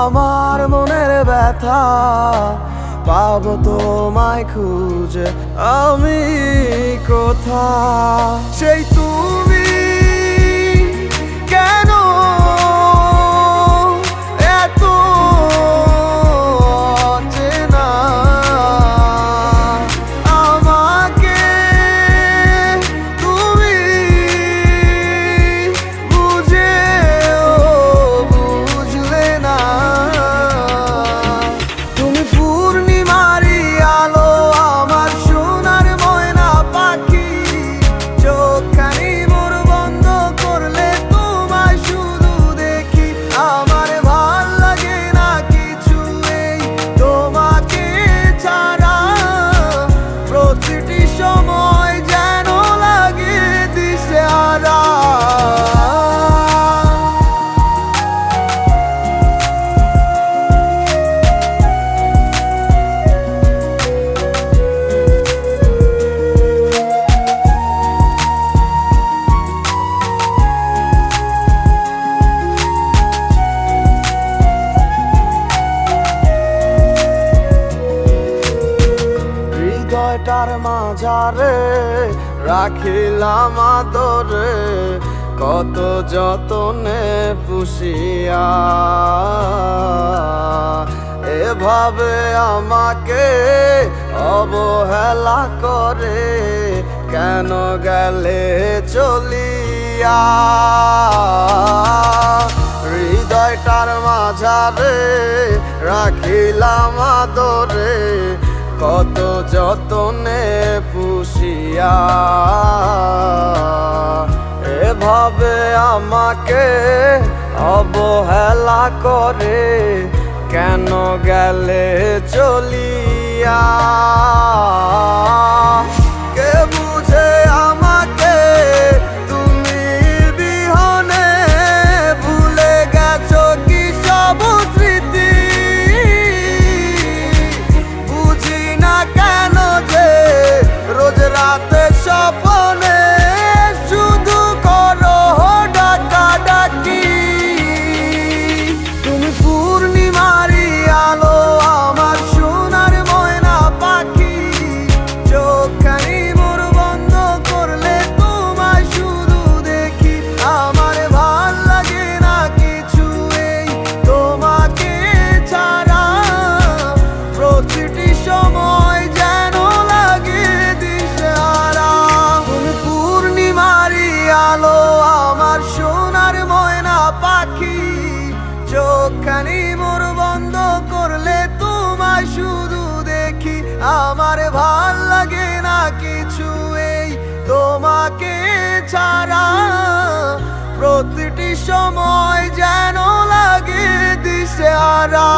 আমার মনের ব্যথা পাবো তোমায় খুঁজে আমি কোথা সেই তুমি কেন এত অচেনা আমাকে তুমি বুঝলে না তুমি পূর্ণিমারি আলো আমার সোনার ময়না পাখি চোখখানি মোর বন্ধ করলে তোমায় শুধু দেখি আমার ভাল লাগে না কিছু এই তোমাকে ছাড়া প্রতিটি সময় যেন লাগে দিশেহারা হৃদয়টার মাঝারে রাখিলাম আদরে কত যতনে পুষিয়া এভাবে আমাকে অবহেলা করে কেন গেলে চলিয়া হৃদয়টার মাঝারে রাখিলাম আদরে কত যতনে পুষিয়া এভাবে আমাকে অবহেলা করে কেন গেলে চলিয়া কে বুঝে আমাকে তুমি বিহনে ভুলে গেছো কি সব স্মৃতি কেন যে রোজ রাতে স্বপ্নে শুধু করো ডাকাডাকি তুমি পূর্ণিমারি আলো আমার সোনার ময়না পাখি চোখখানি মোর বন্ধ করলে তোমায় শুধু দেখি আমার ভাল লাগে না কিছু এই তোমাকে ছাড়া প্রতিটি সময় যেন লাগে দিশেহারা তুমি পূর্ণিমারি আলো আমার সোনার ময়না পাখি চোখখানি মোর বন্ধ করলে তোমায় শুধু দেখি আমার ভাল লাগে না কিছু এই তোমাকে ছাড়া প্রতিটি সময় যেন লাগে দিশেহারা।